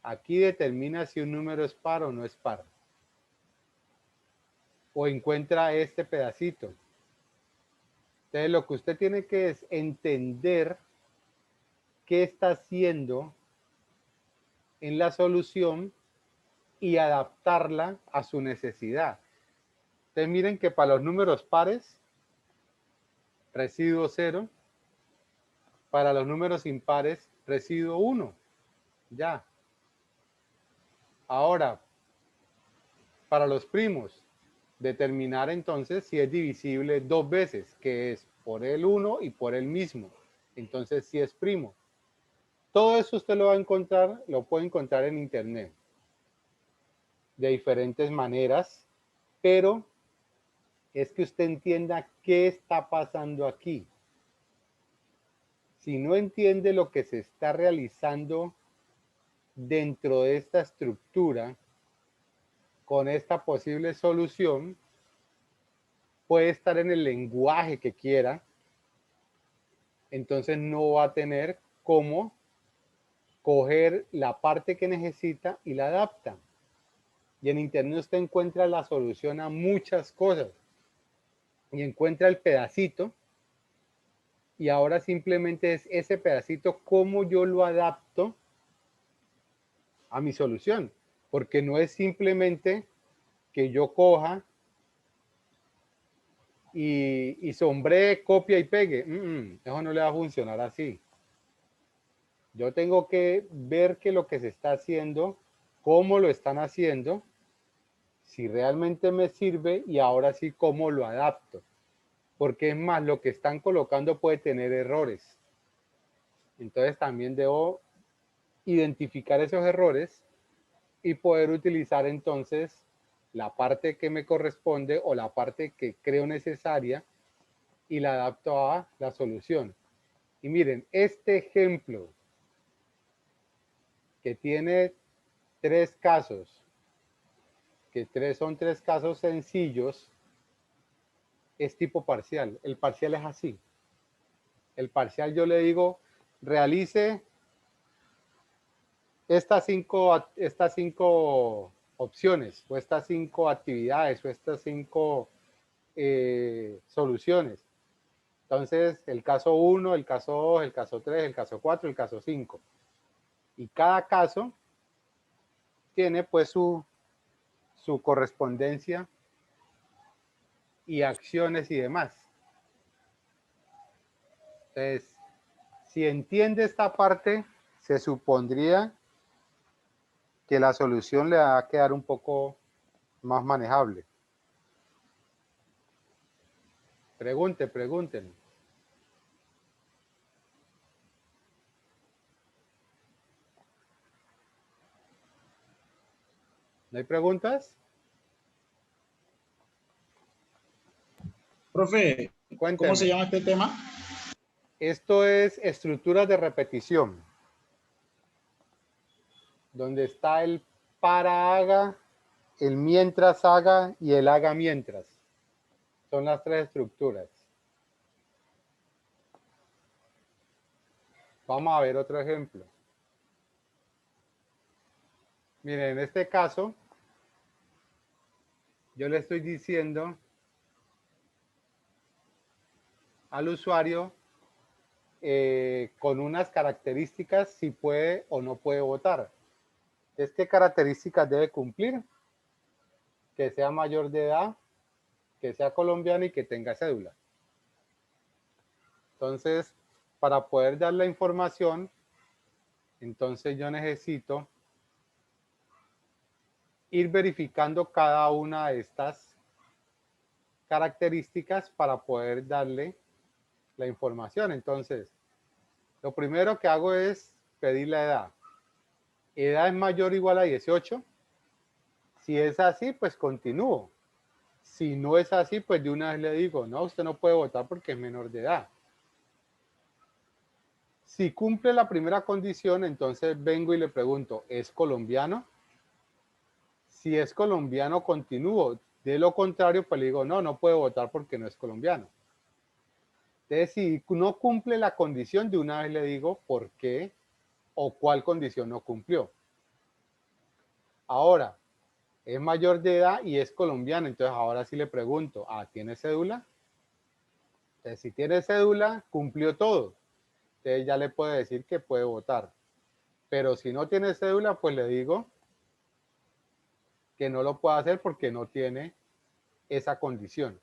Aquí determina si un número es par o no es par. O encuentra este pedacito. Entonces lo que usted tiene que es entender qué está haciendo en la solución y adaptarla a su necesidad. Entonces miren que para los números pares, residuo 0. Para los números impares, residuo 1. Ya. Ahora, para los primos, determinar entonces si es divisible 2 veces, que es por el 1 y por el mismo. Entonces, si es primo. Todo eso usted lo va a encontrar, lo puede encontrar en internet de diferentes maneras, pero es que usted entienda qué está pasando aquí. Si no entiende lo que se está realizando dentro de esta estructura, con esta posible solución, puede estar en el lenguaje que quiera, entonces no va a tener cómo coger la parte que necesita y la adapta. Y en internet usted encuentra la solución a muchas cosas y encuentra el pedacito, y ahora simplemente es ese pedacito cómo yo lo adapto a mi solución, porque no es simplemente que yo coja y sombree, copia y pegue. Eso no le va a funcionar así. Yo tengo que ver que lo que se está haciendo, cómo lo están haciendo, si realmente me sirve, y ahora sí cómo lo adapto. Porque es más, lo que están colocando puede tener errores. Entonces también debo identificar esos errores y poder utilizar entonces la parte que me corresponde o la parte que creo necesaria y la adapto a la solución. Y miren, este ejemplo que tiene 3 casos, que son 3 casos sencillos, es tipo parcial. El parcial es así. El parcial yo le digo, realice estas cinco opciones, o estas 5 actividades, o estas 5 soluciones. Entonces, el caso 1, el caso 2, el caso 3, el caso 4, el caso 5. Y cada caso tiene pues su correspondencia y acciones y demás. Entonces, si entiende esta parte, se supondría que la solución le va a quedar un poco más manejable. Pregunten. ¿No hay preguntas? Profe, Cuénteme. ¿cómo se llama este tema? Esto es estructuras de repetición, donde está el para haga, el mientras haga y el haga mientras. Son las 3 estructuras. Vamos a ver otro ejemplo. Miren, en este caso, yo le estoy diciendo al usuario con unas características si puede o no puede votar. ¿Qué características debe cumplir? Que sea mayor de edad, que sea colombiano y que tenga cédula. Entonces, para poder dar la información, entonces yo necesito ir verificando cada una de estas características para poder darle la información. Entonces, lo primero que hago es pedir la edad. ¿Edad es mayor o igual a 18? Si es así, pues continúo. Si no es así, pues de una vez le digo, no, usted no puede votar porque es menor de edad. Si cumple la primera condición, entonces vengo y le pregunto, ¿es colombiano? Si es colombiano, continúo. De lo contrario, pues le digo, no, no puede votar porque no es colombiano. Entonces, si no cumple la condición, de una vez le digo por qué o cuál condición no cumplió. Ahora, es mayor de edad y es colombiano, entonces ahora sí le pregunto, ¿tiene cédula? Entonces, si tiene cédula, cumplió todo. Entonces ya le puede decir que puede votar. Pero si no tiene cédula, pues le digo que no lo puede hacer porque no tiene esa condición.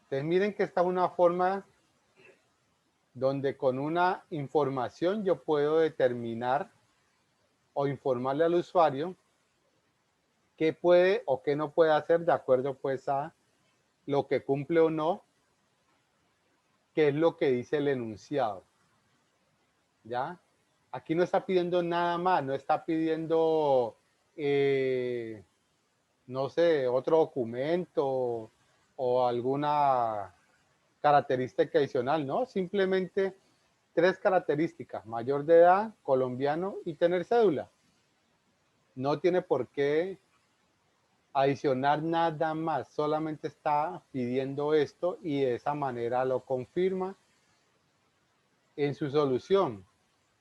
Entonces miren que esta es una forma donde con una información yo puedo determinar o informarle al usuario qué puede o qué no puede hacer de acuerdo pues a lo que cumple o no, qué es lo que dice el enunciado. ¿Ya? Aquí no está pidiendo nada más, no está pidiendo, no sé, otro documento o alguna característica adicional, ¿no? Simplemente 3 características: mayor de edad, colombiano y tener cédula. No tiene por qué adicionar nada más, solamente está pidiendo esto y de esa manera lo confirma en su solución.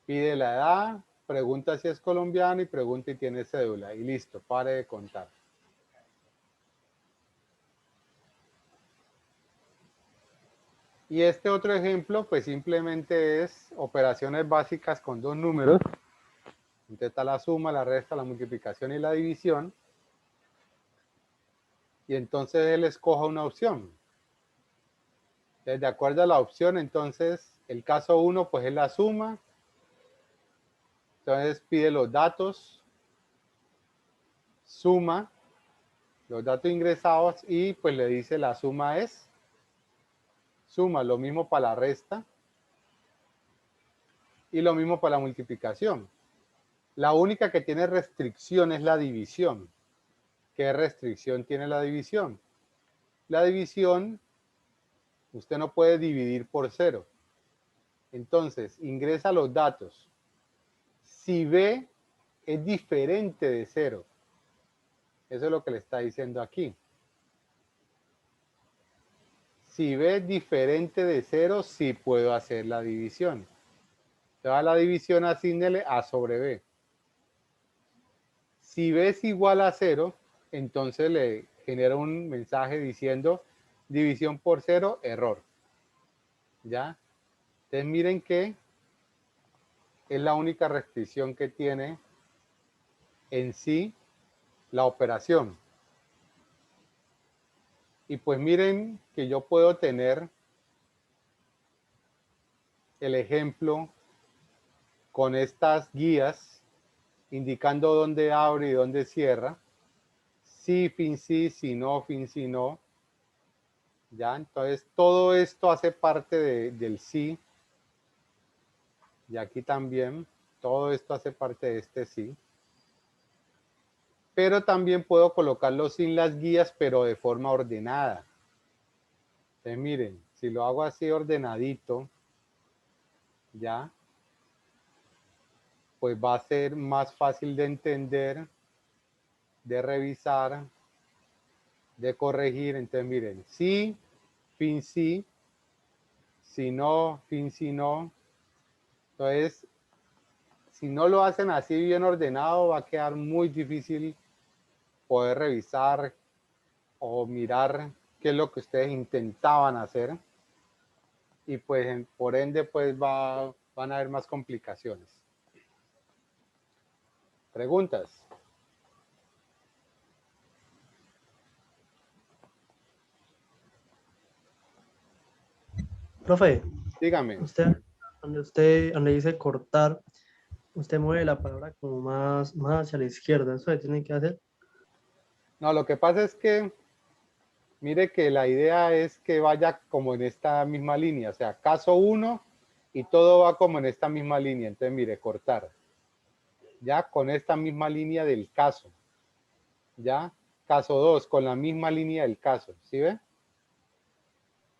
Pide la edad, pregunta si es colombiano y pregunta si tiene cédula y listo, pare de contar. Y este otro ejemplo pues simplemente es operaciones básicas con 2 números. Entonces está la suma, la resta, la multiplicación y la división. Y entonces él escoja una opción. Entonces, de acuerdo a la opción, entonces el caso 1 pues es la suma. Entonces pide los datos, suma los datos ingresados y pues le dice la suma es suma, lo mismo para la resta y lo mismo para la multiplicación. La única que tiene restricción es la división. ¿Qué restricción tiene la división? La división, usted no puede dividir por 0. Entonces, ingresa los datos. Si B es diferente de 0, eso es lo que le está diciendo aquí. Si B es diferente de 0, sí puedo hacer la división. Entonces, a la división asígnele A sobre B. Si B es igual a 0, entonces le genera un mensaje diciendo división por 0, error. ¿Ya? Entonces miren que es la única restricción que tiene en sí la operación. Y pues miren que yo puedo tener el ejemplo con estas guías indicando dónde abre y dónde cierra. Sí, fin sí, si no, fin si no. ¿Ya? Entonces todo esto hace parte del sí. Y aquí también todo esto hace parte de este sí. Pero también puedo colocarlo sin las guías, pero de forma ordenada. Entonces miren, si lo hago así ordenadito, ya, pues va a ser más fácil de entender, de revisar, de corregir. Entonces miren, sí, fin sí, si no, fin si no. Entonces, si no lo hacen así bien ordenado, va a quedar muy difícil poder revisar o mirar qué es lo que ustedes intentaban hacer. Y pues por ende pues van a haber más complicaciones. ¿Preguntas? Profe, Dígame. donde dice cortar, usted mueve la palabra como más hacia la izquierda. ¿Eso se tiene que hacer? No, lo que pasa es que, mire que la idea es que vaya como en esta misma línea. O sea, caso 1 y todo va como en esta misma línea. Entonces, mire, cortar. Ya con esta misma línea del caso. Ya, caso 2 con la misma línea del caso. ¿Sí ve?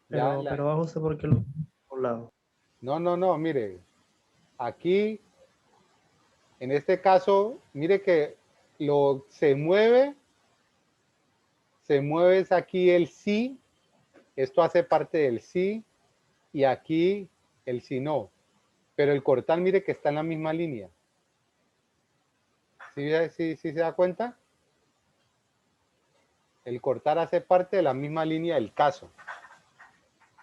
Pero bajo usted porque lo por un lado. No, mire. Aquí, en este caso, mire que se mueve es aquí el sí. Esto hace parte del sí. Y aquí el si no. Pero el cortar, mire que está en la misma línea. ¿Sí se da cuenta? El cortar hace parte de la misma línea del caso.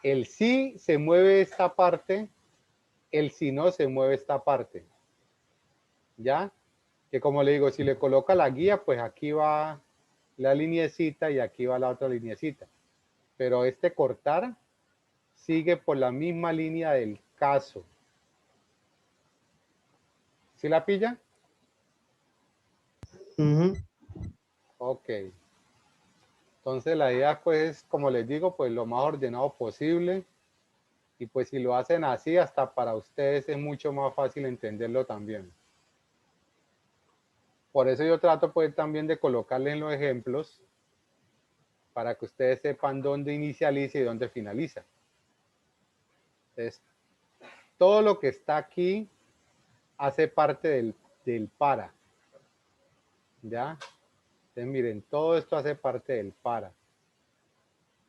El sí se mueve esta parte, el si no se mueve esta parte. ¿Ya? Que como le digo, si le coloca la guía, pues aquí va la liniecita y aquí va la otra liniecita. Pero este cortar sigue por la misma línea del caso. ¿Sí la pilla? Ujú. Ok. Entonces la idea pues, como les digo, pues lo más ordenado posible. Y pues si lo hacen así, hasta para ustedes es mucho más fácil entenderlo también. Por eso yo trato pues también de colocarles en los ejemplos para que ustedes sepan dónde inicializa y dónde finaliza. Entonces, todo lo que está aquí hace parte del para. ¿Ya? Entonces miren, todo esto hace parte del para.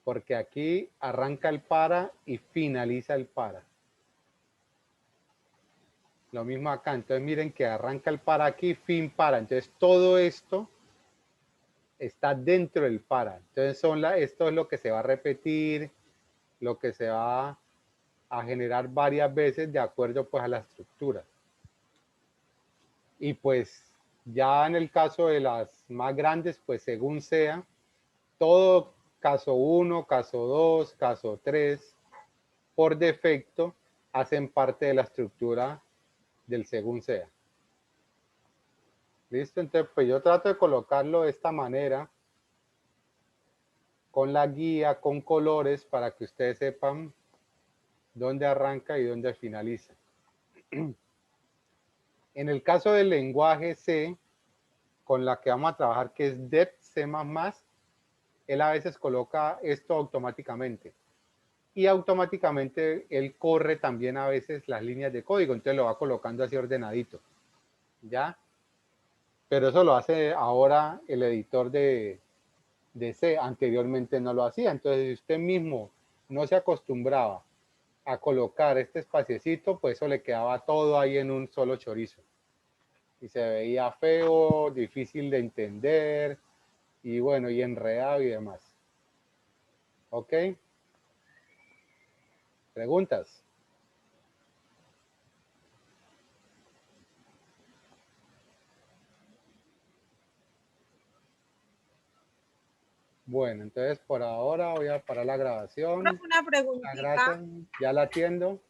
Porque aquí arranca el para y finaliza el para. Lo mismo acá. Entonces miren que arranca el para aquí, fin para. Entonces todo esto está dentro del para. Entonces esto es lo que se va a repetir, lo que se va a generar varias veces de acuerdo pues a la estructura. Y pues ya en el caso de las más grandes, pues según sea, todo caso 1, caso 2, caso 3, por defecto, hacen parte de la estructura del según sea. ¿Listo? Entonces, pues yo trato de colocarlo de esta manera, con la guía, con colores, para que ustedes sepan dónde arranca y dónde finaliza. En el caso del lenguaje C, con la que vamos a trabajar, que es DEP C++, él a veces coloca esto automáticamente. Y automáticamente él corre también a veces las líneas de código, entonces lo va colocando así ordenadito. ¿Ya? Pero eso lo hace ahora el editor de C, anteriormente no lo hacía. Entonces, si usted mismo no se acostumbraba a colocar este espaciecito, pues eso le quedaba todo ahí en un solo chorizo. Y se veía feo, difícil de entender, y bueno, y enredado y demás. ¿Ok? ¿Preguntas? Bueno, entonces por ahora voy a parar la grabación. Profe, una preguntita. Gracias, ya la atiendo.